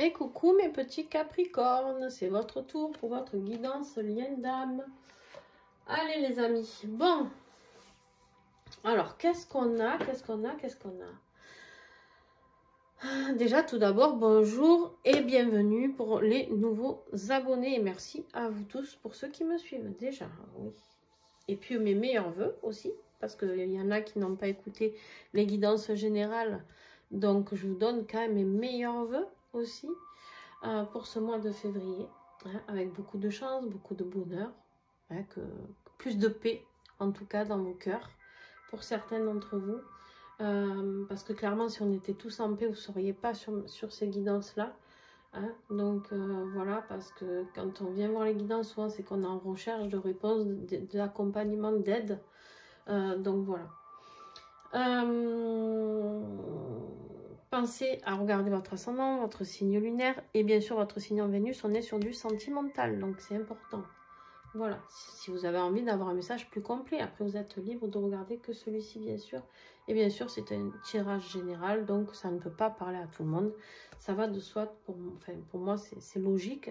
Et coucou mes petits capricornes, c'est votre tour pour votre guidance lien d'âme. Allez les amis, bon. Alors, qu'est-ce qu'on a? Déjà, tout d'abord, bonjour et bienvenue pour les nouveaux abonnés. Et merci à vous tous pour ceux qui me suivent déjà, oui. Et puis mes meilleurs vœux aussi, parce qu'il y en a qui n'ont pas écouté les guidances générales. Donc, je vous donne quand même mes meilleurs vœux aussi. Pour ce mois de février, hein, avec beaucoup de chance, beaucoup de bonheur, hein, plus de paix, en tout cas dans vos cœurs, pour certains d'entre vous. Parce que clairement, si on était tous en paix, vous ne seriez pas sur ces guidances-là. Hein. Donc voilà, parce que quand on vient voir les guidances, souvent c'est qu'on est en recherche de réponses, d'accompagnement, d'aide. Donc voilà. Pensez à regarder votre ascendant, votre signe lunaire et bien sûr votre signe en Vénus. On est sur du sentimental, donc c'est important. Voilà, si vous avez envie d'avoir un message plus complet, après vous êtes libre de regarder que celui-ci bien sûr. Et bien sûr c'est un tirage général, donc ça ne peut pas parler à tout le monde. Ça va de soi, pour moi c'est logique.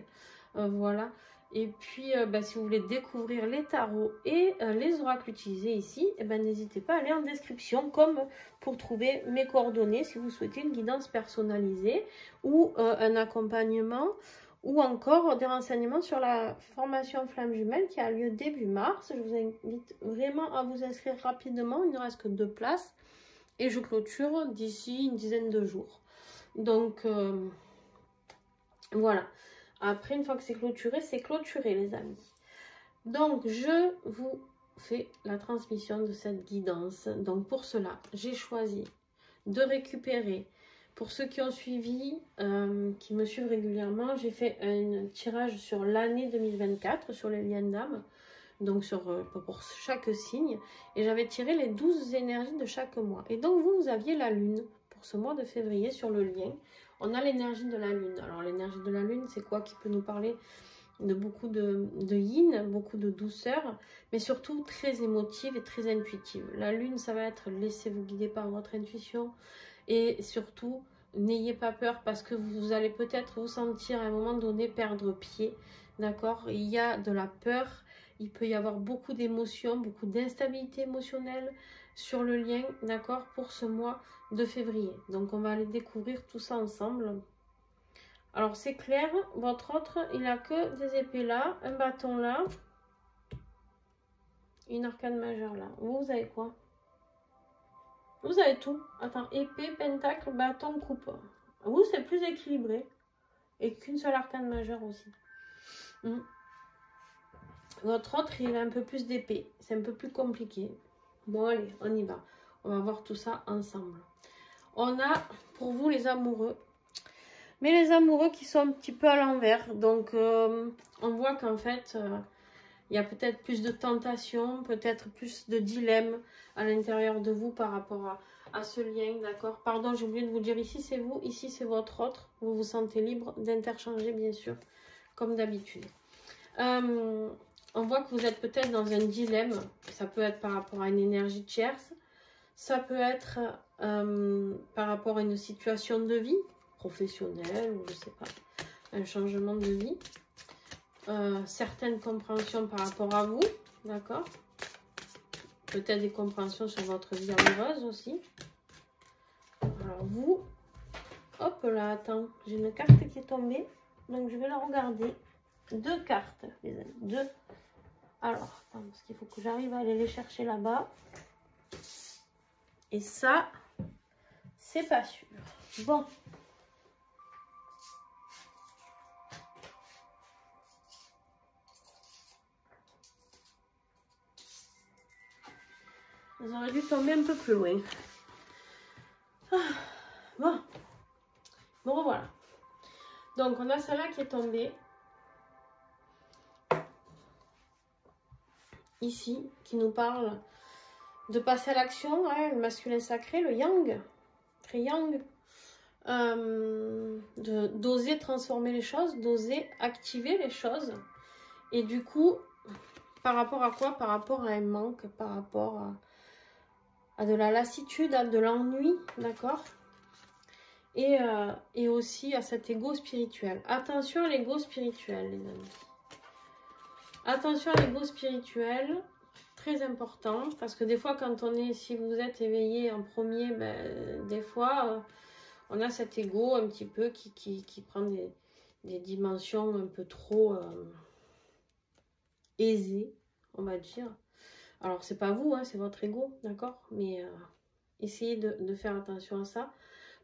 Voilà. Et puis, si vous voulez découvrir les tarots et les oracles utilisés ici, n'hésitez pas à aller en description, comme pour trouver mes coordonnées si vous souhaitez une guidance personnalisée ou un accompagnement ou encore des renseignements sur la formation Flamme Jumelle qui a lieu début mars. Je vous invite vraiment à vous inscrire rapidement, il ne reste que 2 places et je clôture d'ici une dizaine de jours. Donc, voilà. Après, une fois que c'est clôturé les amis. Donc, je vous fais la transmission de cette guidance. Donc, pour cela, j'ai choisi de récupérer, pour ceux qui ont suivi, qui me suivent régulièrement, j'ai fait un tirage sur l'année 2024, sur les liens d'âme, donc pour chaque signe. Et j'avais tiré les 12 énergies de chaque mois. Et donc, vous aviez la lune pour ce mois de février sur le lien. On a l'énergie de la lune. Alors l'énergie de la lune, c'est quoi qui peut nous parler de beaucoup de yin, beaucoup de douceur, mais surtout très émotive et très intuitive. La lune, ça va être laissez-vous guider par votre intuition et surtout n'ayez pas peur parce que vous allez peut-être vous sentir à un moment donné perdre pied. D'accord? Il y a de la peur, il peut y avoir beaucoup d'émotions, beaucoup d'instabilité émotionnelle sur le lien, d'accord, pour ce mois de février. Donc on va aller découvrir tout ça ensemble. Alors c'est clair, votre autre, il a que des épées là, un bâton là, une arcane majeure là. Vous avez quoi? Vous avez tout. Attends, épée, pentacle, bâton, coupe. Vous, c'est plus équilibré. Et qu'une seule arcane majeure aussi. Votre autre, il a un peu plus d'épée. C'est un peu plus compliqué. Bon, allez, on y va. On va voir tout ça ensemble. On a, pour vous, les amoureux. Mais les amoureux qui sont un petit peu à l'envers. Donc, on voit qu'en fait, il y a peut-être plus de tentation, peut-être plus de dilemme à l'intérieur de vous par rapport à ce lien, d'accord? Pardon, j'ai oublié de vous dire, ici c'est vous, ici c'est votre autre. Vous vous sentez libre d'interchanger, bien sûr, comme d'habitude. On voit que vous êtes peut-être dans un dilemme. Ça peut être par rapport à une énergie tierce. Ça peut être par rapport à une situation de vie professionnelle ou je sais pas, un changement de vie. Certaines compréhensions par rapport à vous, d'accord? Peut-être des compréhensions sur votre vie amoureuse aussi. Alors vous, hop là, attends, j'ai une carte qui est tombée, donc je vais la regarder. 2 cartes, les amis, 2. Alors, attends, parce qu'il faut que j'arrive à aller les chercher là-bas. Et ça, c'est pas sûr. Bon. Elles auraient dû tomber un peu plus loin. Bon. Bon, voilà. Donc, on a celle-là qui est tombée. Ici, qui nous parle de passer à l'action, hein, le masculin sacré, le yang. Très yang. D'oser transformer les choses, d'oser activer les choses. Et du coup, par rapport à quoi? Par rapport à un manque, par rapport à de la lassitude, à de l'ennui, d'accord? et aussi à cet ego spirituel. Attention à l'ego spirituel, les amis. Attention à l'ego spirituel, très important, parce que des fois, quand on est, si vous êtes éveillé en premier, ben, des fois, on a cet ego un petit peu qui prend des dimensions un peu trop aisées, on va dire. Alors, c'est pas vous, hein, c'est votre ego, d'accord? Mais essayez de faire attention à ça,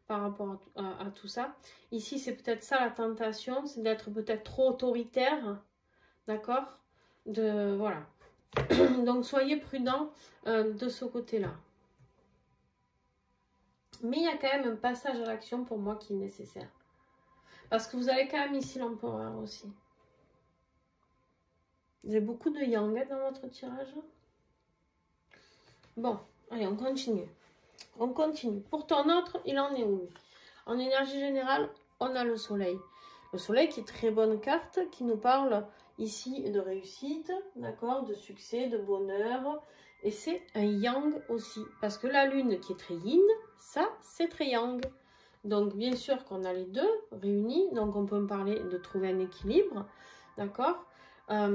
par rapport à tout ça. Ici, c'est peut-être ça la tentation, c'est d'être peut-être trop autoritaire, d'accord? Voilà. Donc, soyez prudents de ce côté-là. Mais il y a quand même un passage à l'action pour moi qui est nécessaire. Parce que vous avez quand même ici l'empereur aussi. Vous avez beaucoup de yang dans votre tirage. Bon, allez, on continue. On continue. Pour ton autre, il en est où? En énergie générale, on a le soleil. Le soleil qui est très bonne carte, qui nous parle ici de réussite, d'accord, de succès, de bonheur. Et c'est un yang aussi. Parce que la lune qui est très yin, ça, c'est très yang. Donc, bien sûr qu'on a les deux réunis. Donc, on peut me parler de trouver un équilibre, d'accord. Mais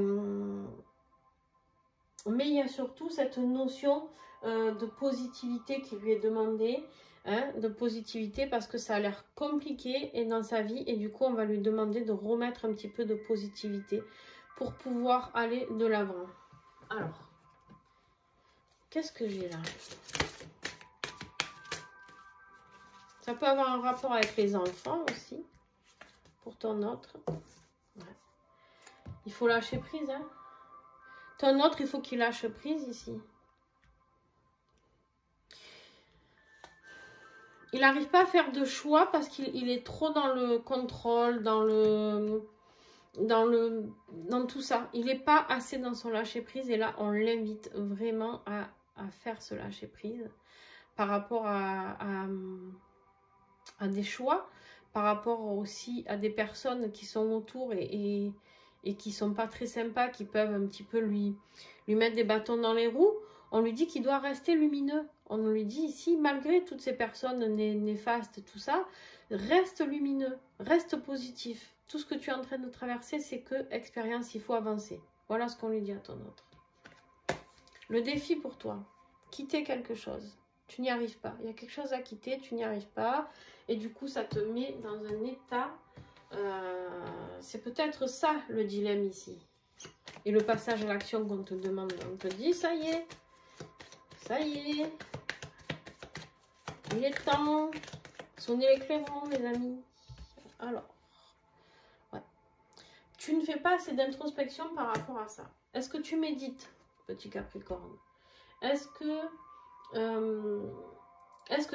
il y a surtout cette notion de positivité qui lui est demandée, hein, de positivité parce que ça a l'air compliqué et dans sa vie et du coup on va lui demander de remettre un petit peu de positivité pour pouvoir aller de l'avant. Alors, qu'est-ce que j'ai là? Ça peut avoir un rapport avec les enfants aussi, pour ton autre. Ouais. Il faut lâcher prise, hein. Ton autre, il faut qu'il lâche prise ici. Il n'arrive pas à faire de choix parce qu'il est trop dans le contrôle, dans tout ça. Il n'est pas assez dans son lâcher prise et là, on l'invite vraiment à faire ce lâcher prise par rapport à des choix, par rapport aussi à des personnes qui sont autour et qui sont pas très sympas, qui peuvent un petit peu lui mettre des bâtons dans les roues. On lui dit qu'il doit rester lumineux. On lui dit ici, malgré toutes ces personnes néfastes, tout ça, reste lumineux, reste positif. Tout ce que tu es en train de traverser, c'est que expérience, il faut avancer. Voilà ce qu'on lui dit à ton autre. Le défi pour toi, quitter quelque chose. Tu n'y arrives pas. Il y a quelque chose à quitter, tu n'y arrives pas. Et du coup, ça te met dans un état... c'est peut-être ça le dilemme ici. Et le passage à l'action qu'on te demande. On te dit, ça y est. Ça y est. Il est temps. Sonnez les clairons, les amis. Alors. Ouais. Tu ne fais pas assez d'introspection par rapport à ça. Est-ce que tu médites, petit Capricorne? Est-ce que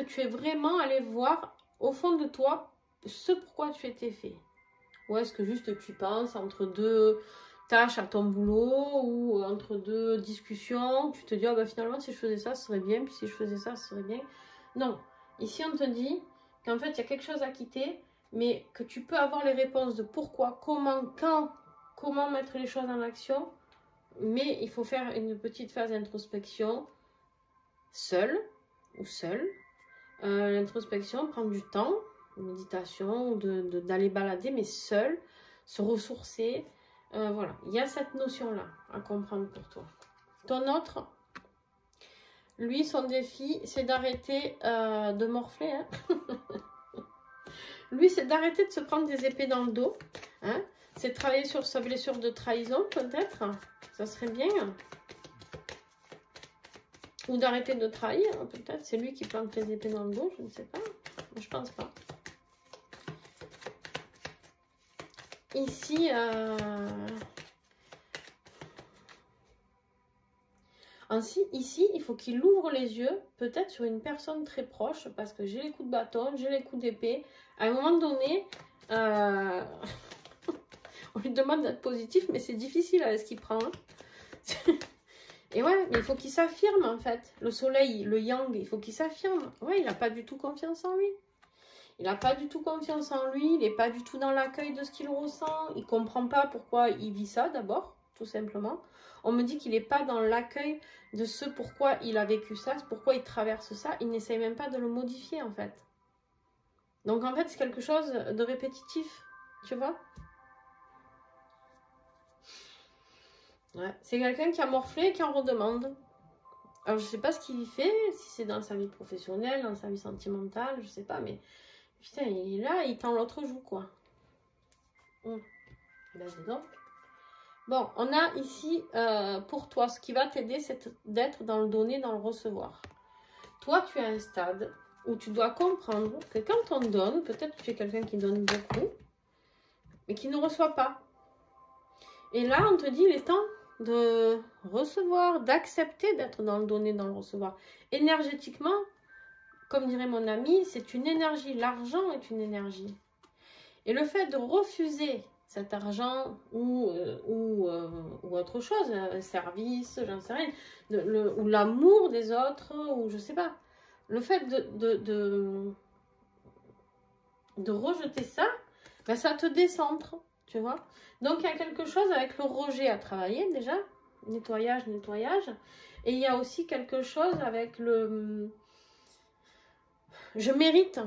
tu es vraiment allé voir au fond de toi ce pourquoi tu étais fait? Ou est-ce que juste tu penses entre deux tâches à ton boulot ou entre deux discussions, tu te dis, oh, bah, finalement, si je faisais ça, ce serait bien, puis si je faisais ça, ce serait bien. Non. Ici, on te dit qu'en fait, il y a quelque chose à quitter, mais que tu peux avoir les réponses de pourquoi, comment, quand, comment mettre les choses en action, mais il faut faire une petite phase d'introspection seule ou seule. L'introspection prend du temps, méditation, ou d'aller balader, mais seul, se ressourcer. Voilà, il y a cette notion-là à comprendre pour toi. Ton autre, lui, son défi, c'est d'arrêter de morfler. Hein. Lui, c'est d'arrêter de se prendre des épées dans le dos. Hein. C'est de travailler sur sa blessure de trahison, peut-être. Ça serait bien. Ou d'arrêter de trahir, peut-être. C'est lui qui plante les épées dans le dos, je ne sais pas. Je pense pas. Ici, ici, il faut qu'il ouvre les yeux, peut-être sur une personne très proche, parce que j'ai les coups de bâton, j'ai les coups d'épée. À un moment donné, on lui demande d'être positif, mais c'est difficile avec ce qu'il prend. Hein. Et ouais, mais il faut qu'il s'affirme en fait. Le soleil, le yang, il faut qu'il s'affirme. Ouais, il n'a pas du tout confiance en lui. Il n'a pas du tout confiance en lui, il n'est pas du tout dans l'accueil de ce qu'il ressent. Il ne comprend pas pourquoi il vit ça d'abord, tout simplement. On me dit qu'il n'est pas dans l'accueil de ce pourquoi il a vécu ça, pourquoi il traverse ça. Il n'essaye même pas de le modifier en fait. Donc en fait, c'est quelque chose de répétitif, tu vois. Ouais. C'est quelqu'un qui a morflé et qui en redemande. Alors je sais pas ce qu'il fait, si c'est dans sa vie professionnelle, dans sa vie sentimentale, je sais pas, mais putain, il est là, il tend l'autre joue, quoi. Ben, dis donc. Bon, on a ici, pour toi, ce qui va t'aider, c'est d'être dans le donner, dans le recevoir. Toi, tu es à un stade où tu dois comprendre que quand on donne, peut-être que tu es quelqu'un qui donne beaucoup, mais qui ne reçoit pas. Et là, on te dit, il est temps de recevoir, d'accepter d'être dans le donner, dans le recevoir. Énergétiquement, comme dirait mon ami, c'est une énergie. L'argent est une énergie. Et le fait de refuser cet argent ou autre chose, un service, j'en sais rien, ou l'amour des autres, ou je sais pas. Le fait de rejeter ça, ben ça te décentre, tu vois. Donc, il y a quelque chose avec le rejet à travailler déjà, nettoyage. Et il y a aussi quelque chose avec le je mérite.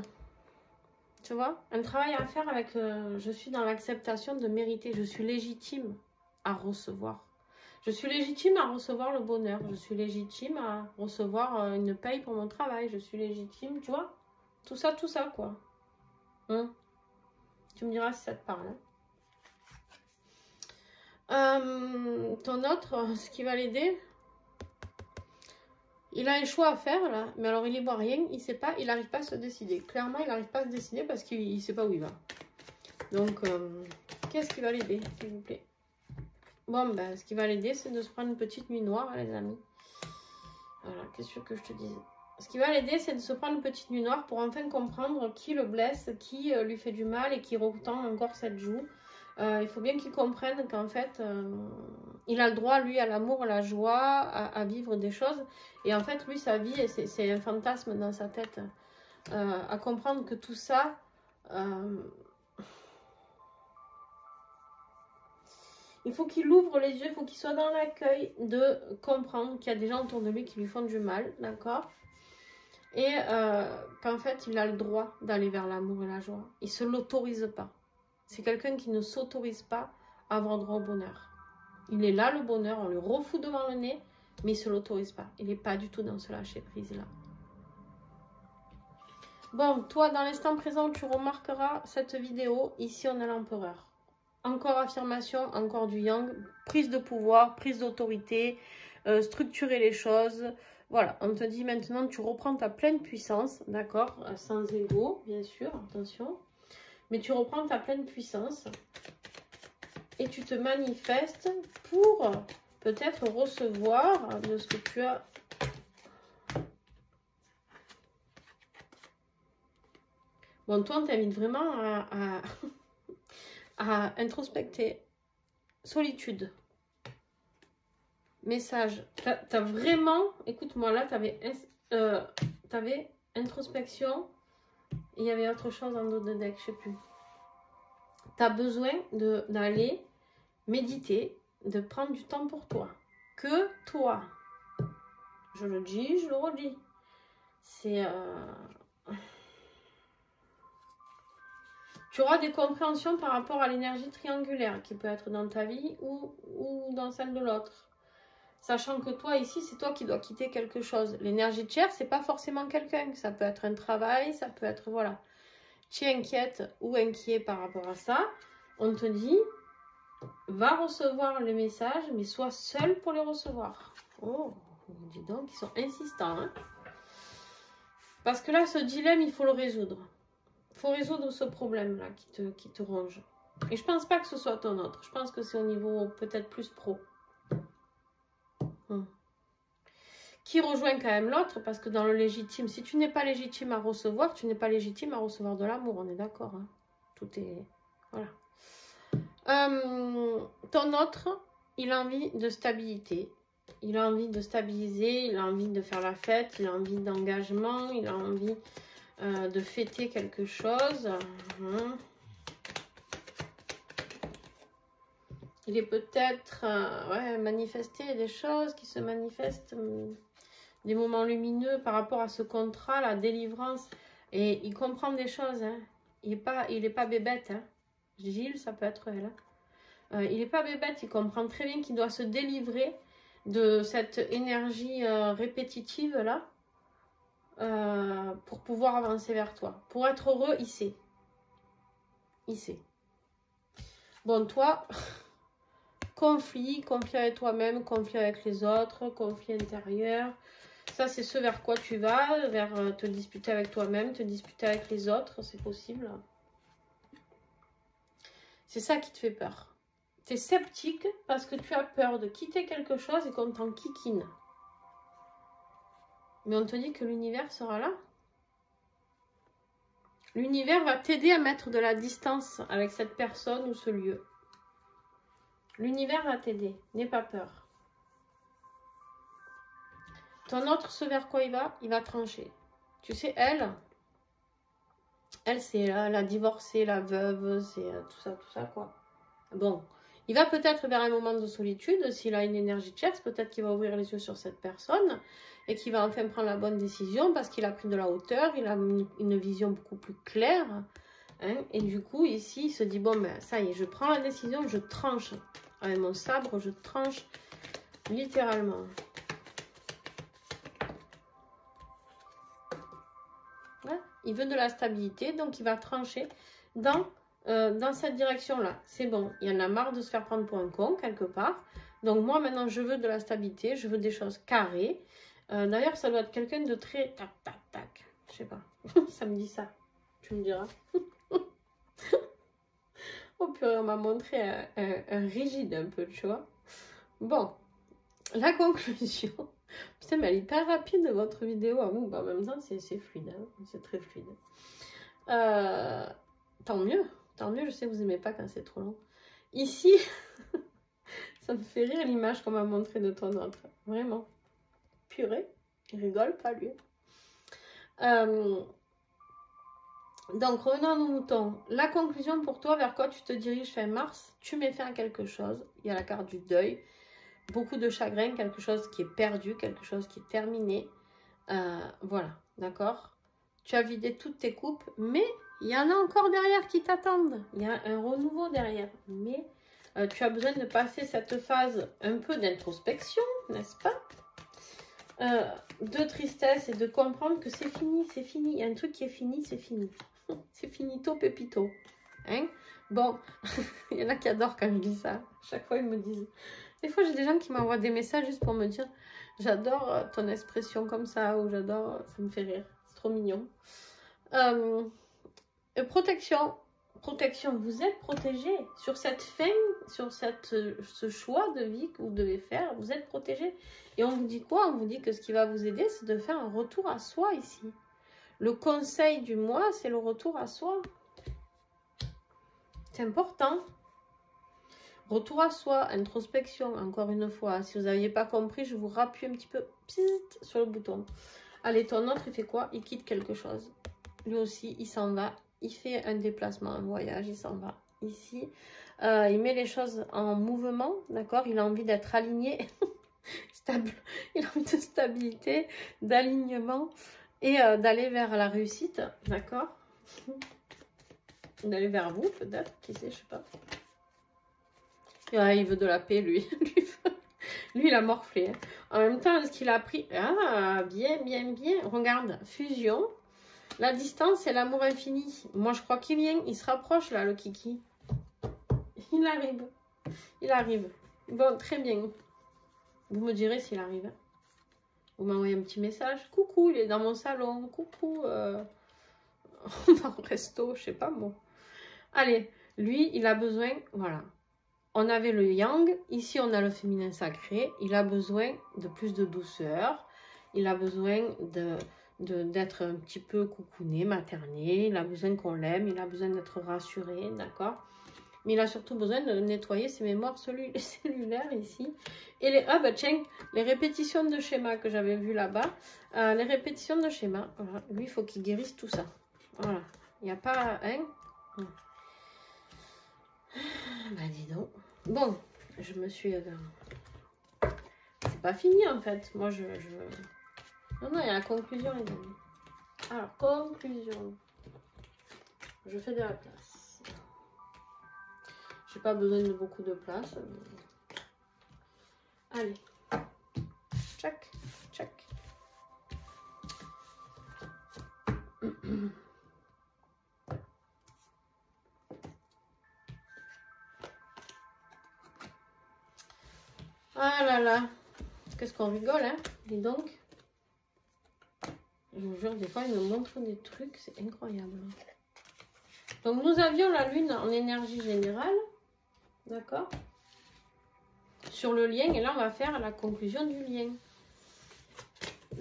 Tu vois, un travail à faire avec, je suis dans l'acceptation de mériter, je suis légitime à recevoir. Je suis légitime à recevoir le bonheur, je suis légitime à recevoir une paye pour mon travail, je suis légitime, tu vois. Tout ça, quoi. Tu me diras si ça te parle. Ton autre, ce qui va l'aider, il a un choix à faire là, mais alors il y voit rien, il sait pas, il n'arrive pas à se décider. Clairement, il n'arrive pas à se décider parce qu'il ne sait pas où il va. Donc, qu'est-ce qui va l'aider, s'il vous plaît? Bon, ben, ce qui va l'aider, c'est de se prendre une petite nuit noire, les amis. Voilà, qu'est-ce que je te dise? Ce qui va l'aider, c'est de se prendre une petite nuit noire pour enfin comprendre qui le blesse, qui lui fait du mal et qui retend encore cette joue. Il faut bien qu'il comprenne qu'en fait, il a le droit, lui, à l'amour, à la joie, à vivre des choses. Et en fait, lui, sa vie, c'est un fantasme dans sa tête. À comprendre que tout ça... il faut qu'il ouvre les yeux, il faut qu'il soit dans l'accueil de comprendre qu'il y a des gens autour de lui qui lui font du mal, d'accord? Et qu'en fait, il a le droit d'aller vers l'amour et la joie. Il ne se l'autorise pas. C'est quelqu'un qui ne s'autorise pas à avoir droit au bonheur. Il est là, le bonheur, on le refout devant le nez, mais il ne se l'autorise pas. Il n'est pas du tout dans ce lâcher-prise-là. Bon, toi, dans l'instant présent, tu remarqueras cette vidéo. Ici, on a l'empereur. Encore affirmation, encore du yang, prise de pouvoir, prise d'autorité, structurer les choses. Voilà, on te dit maintenant, tu reprends ta pleine puissance, d'accord? Sans ego, bien sûr, attention. Mais tu reprends ta pleine puissance et tu te manifestes pour peut-être recevoir de ce que tu as. Bon, toi, on t'invite vraiment à introspecter. Solitude. Message. T'as vraiment... Écoute-moi, là, t'avais introspection. Il y avait autre chose en dos de deck, je sais plus. T'as besoin d'aller méditer, de prendre du temps pour toi. Que toi. Je le dis, je le redis. C'est... Tu auras des compréhensions par rapport à l'énergie triangulaire qui peut être dans ta vie ou dans celle de l'autre. Sachant que toi, ici, c'est toi qui dois quitter quelque chose. L'énergie tiers, c'est pas forcément quelqu'un. Ça peut être un travail, ça peut être, voilà. Tu es inquiète ou inquiet par rapport à ça. On te dit, va recevoir les messages, mais sois seul pour les recevoir. Oh, dis donc, ils sont insistants. Hein, parce que là, ce dilemme, il faut le résoudre. Il faut résoudre ce problème-là qui te ronge. Et je pense pas que ce soit ton autre. Je pense que c'est au niveau peut-être plus pro. Qui rejoint quand même l'autre, parce que dans le légitime, si tu n'es pas légitime à recevoir, tu n'es pas légitime à recevoir de l'amour, on est d'accord. Hein, tout est... Voilà. Ton autre, il a envie de stabilité. Il a envie de stabiliser, il a envie de faire la fête, il a envie d'engagement, il a envie de fêter quelque chose. Il est peut-être manifesté des choses qui se manifestent, des moments lumineux par rapport à ce contrat, la délivrance. Et il comprend des choses. Hein. Il est pas bébête. Hein. Gilles, ça peut être elle. Hein. Il n'est pas bébête. Il comprend très bien qu'il doit se délivrer de cette énergie répétitive là. Pour pouvoir avancer vers toi. Pour être heureux, il sait. Il sait. Bon, toi, conflit avec toi-même, conflit avec les autres, conflit intérieur. Ça, c'est ce vers quoi tu vas, vers te disputer avec toi-même, te disputer avec les autres, c'est possible. C'est ça qui te fait peur. Tu es sceptique parce que tu as peur de quitter quelque chose et qu'on t'en kikine. Mais on te dit que l'univers sera là. L'univers va t'aider à mettre de la distance avec cette personne ou ce lieu. L'univers va t'aider. N'aie pas peur. Ton autre, ce vers quoi il va trancher. Tu sais, elle c'est la divorcée, la veuve, c'est tout ça, quoi. Bon, il va peut-être vers un moment de solitude, s'il a une énergie tierce, peut-être qu'il va ouvrir les yeux sur cette personne et qu'il va enfin prendre la bonne décision parce qu'il a pris de la hauteur, il a une vision beaucoup plus claire. Hein, et du coup, ici, il se dit, bon, ben, ça y est, je prends la décision, je tranche. Avec mon sabre, je tranche littéralement. Ouais, il veut de la stabilité, donc il va trancher dans cette direction-là. C'est bon, il y en a marre de se faire prendre pour un con, quelque part. Donc moi, maintenant, je veux de la stabilité, je veux des choses carrées. D'ailleurs, ça doit être quelqu'un de très tac, tac, tac. Je sais pas, ça me dit ça. Tu me diras. Oh purée, on m'a montré un rigide un peu, tu vois. Bon, la conclusion. Putain, mais elle est hyper rapide, votre vidéo. À vous, bah, en même temps, c'est fluide. Hein. C'est très fluide. Tant mieux. Tant mieux, je sais que vous n'aimez pas quand c'est trop long. Ici, ça me fait rire l'image qu'on m'a montrée de ton autre. Vraiment. Purée, il rigole pas, lui. Donc, revenons à nos moutons. La conclusion pour toi, vers quoi tu te diriges fin mars, tu mets fin à quelque chose. Il y a la carte du deuil. Beaucoup de chagrin, quelque chose qui est perdu, quelque chose qui est terminé. Voilà, d'accord. Tu as vidé toutes tes coupes, mais il y en a encore derrière qui t'attendent. Il y a un renouveau derrière. Mais tu as besoin de passer cette phase un peu d'introspection, n'est-ce pas? De tristesse et de comprendre que c'est fini, c'est fini. Il y a un truc qui est fini, c'est fini. C'est finito, pépito. Hein? Bon, il y en a qui adorent quand je dis ça. Chaque fois, ils me disent... Des fois, j'ai des gens qui m'envoient des messages juste pour me dire « J'adore ton expression comme ça » ou « J'adore, ça me fait rire. » C'est trop mignon. Protection. Protection, vous êtes protégé. Sur cette fin, sur ce choix de vie que vous devez faire, vous êtes protégé. Et on vous dit quoi? On vous dit que ce qui va vous aider, c'est de faire un retour à soi ici. Le conseil du mois, c'est le retour à soi. C'est important. Retour à soi, introspection, encore une fois. Si vous n'aviez pas compris, je vous rappuie un petit peu sur le bouton. Allez, ton autre, il fait quoi? Il quitte quelque chose. Lui aussi, il s'en va. Il fait un déplacement, un voyage, il s'en va. Ici, il met les choses en mouvement, d'accord? Il a envie d'être aligné, stable. Il a envie de stabilité, d'alignement et d'aller vers la réussite, d'accord? D'aller vers vous, peut-être, qui sait, je sais pas. Ouais, il veut de la paix, lui. Lui, il a morflé. Hein. En même temps, est-ce qu'il a appris? Ah, bien, bien, bien. Regarde, fusion. La distance, c'est l'amour infini. Moi, je crois qu'il vient. Il se rapproche, là, le kiki. Il arrive. Il arrive. Bon, très bien. Vous me direz s'il arrive. Vous m'envoyez un petit message. Coucou, il est dans mon salon. Coucou. On va au resto, je sais pas, moi. Allez, lui, il a besoin... Voilà. On avait le yang, ici on a le féminin sacré, il a besoin de plus de douceur, il a besoin d'être un petit peu coucouné, materné, il a besoin qu'on l'aime, il a besoin d'être rassuré, d'accord? Mais il a surtout besoin de nettoyer ses mémoires cellulaires ici. Et les, ah bah tiens, les répétitions de schéma que j'avais vues là-bas, les répétitions de schéma, voilà, lui il faut qu'il guérisse tout ça. Voilà, il n'y a pas... Hein? Bah dis donc. Bon, je me suis... C'est pas fini en fait. Moi je... Non, non, il y a la conclusion les amis. Alors, conclusion. Je fais de la place. J'ai pas besoin de beaucoup de place. Allez. Tchac, tchac. Ah là là. Qu'est-ce qu'on rigole, hein? Dis donc. Je vous jure, des fois, il me montre des trucs, c'est incroyable. Donc, nous avions la lune en énergie générale. D'accord? Sur le lien. Et là, on va faire la conclusion du lien.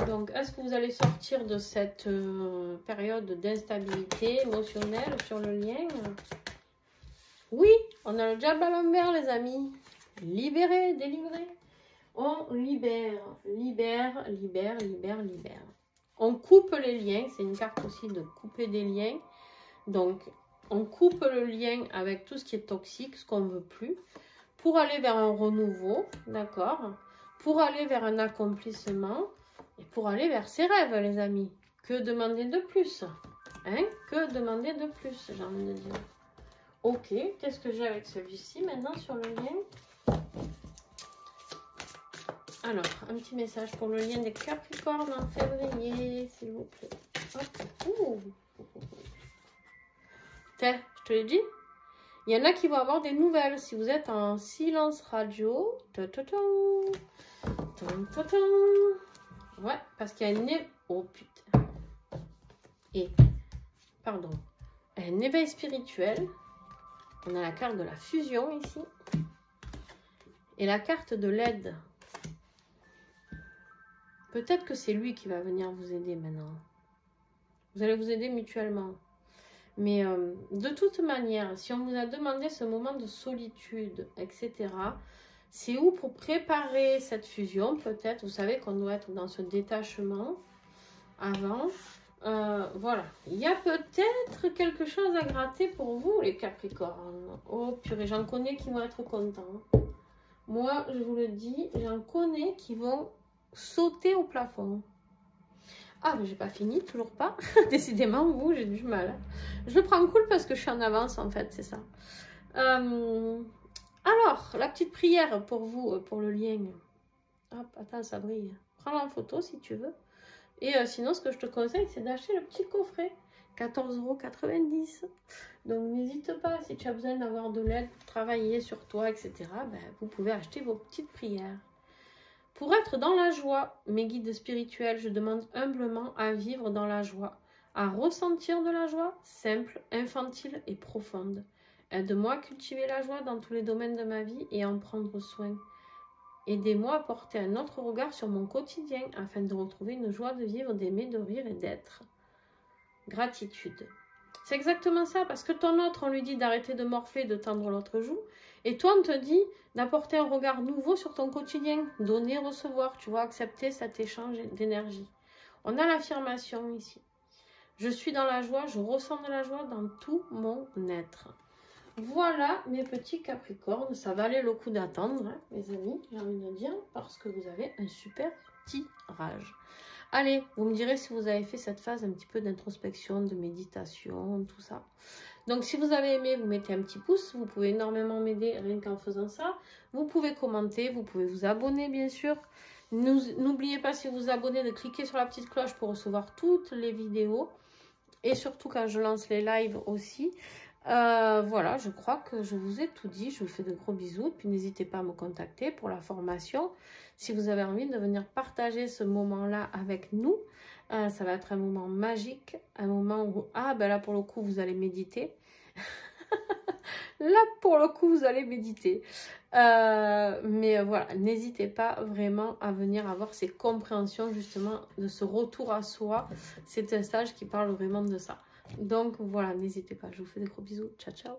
Donc, est-ce que vous allez sortir de cette période d'instabilité émotionnelle sur le lien? Oui, on a le diable à l'envers, les amis. Libéré, délivré. On libère, libère, libère, libère, libère. On coupe les liens. C'est une carte aussi de couper des liens. Donc, on coupe le lien avec tout ce qui est toxique, ce qu'on ne veut plus, pour aller vers un renouveau, d'accord? Pour aller vers un accomplissement et pour aller vers ses rêves, les amis. Que demander de plus? Hein? Que demander de plus, j'ai envie de dire. Ok, qu'est-ce que j'ai avec celui-ci maintenant sur le lien? Alors, un petit message pour le lien des Capricornes en février, s'il vous plaît. Hop. Tiens, je te l'ai dit. Il y en a qui vont avoir des nouvelles. Si vous êtes en silence radio. Ouais, parce qu'il y a une... Oh putain. Et, pardon. Un éveil spirituel. On a la carte de la fusion ici. Et la carte de l'aide. Peut-être que c'est lui qui va venir vous aider maintenant. Vous allez vous aider mutuellement. Mais de toute manière, si on vous a demandé ce moment de solitude, etc., c'est où pour préparer cette fusion, peut-être, vous savez qu'on doit être dans ce détachement avant. Voilà, il y a peut-être quelque chose à gratter pour vous, les Capricornes. Oh purée, j'en connais qui vont être contents. Moi, je vous le dis, j'en connais qui vont sauter au plafond. Ah, mais j'ai pas fini, toujours pas. Décidément, vous, j'ai du mal. Je le prends cool parce que je suis en avance, en fait, c'est ça. Alors, la petite prière pour vous, pour le lien. Hop, attends, ça brille. Prends-la en photo si tu veux. Et sinon, ce que je te conseille, c'est d'acheter le petit coffret. 14,90 €. Donc, n'hésite pas, si tu as besoin d'avoir de l'aide pour travailler sur toi, etc., ben, vous pouvez acheter vos petites prières. Pour être dans la joie, mes guides spirituels, je demande humblement à vivre dans la joie, à ressentir de la joie, simple, infantile et profonde. Aide-moi à cultiver la joie dans tous les domaines de ma vie et à en prendre soin. Aidez-moi à porter un autre regard sur mon quotidien afin de retrouver une joie de vivre, d'aimer, de rire et d'être. Gratitude. C'est exactement ça, parce que ton autre, on lui dit d'arrêter de morfler, de tendre l'autre joue. Et toi, on te dit d'apporter un regard nouveau sur ton quotidien. Donner, recevoir, tu vois, accepter cet échange d'énergie. On a l'affirmation ici. Je suis dans la joie, je ressens de la joie dans tout mon être. Voilà mes petits Capricornes. Ça valait le coup d'attendre, hein, mes amis, j'ai envie de dire, parce que vous avez un super tirage. Allez, vous me direz si vous avez fait cette phase un petit peu d'introspection, de méditation, tout ça. Donc, si vous avez aimé, vous mettez un petit pouce. Vous pouvez énormément m'aider rien qu'en faisant ça. Vous pouvez commenter, vous pouvez vous abonner, bien sûr. N'oubliez pas, si vous vous abonnez, de cliquer sur la petite cloche pour recevoir toutes les vidéos. Et surtout, quand je lance les lives aussi. Voilà, je crois que je vous ai tout dit. Je vous fais de gros bisous. Puis, n'hésitez pas à me contacter pour la formation. Si vous avez envie de venir partager ce moment-là avec nous, ça va être un moment magique, un moment où, ah ben là pour le coup vous allez méditer. Là pour le coup vous allez méditer. Mais voilà, n'hésitez pas vraiment à venir avoir ces compréhensions justement de ce retour à soi. C'est un stage qui parle vraiment de ça. Donc voilà, n'hésitez pas, je vous fais des gros bisous. Ciao, ciao.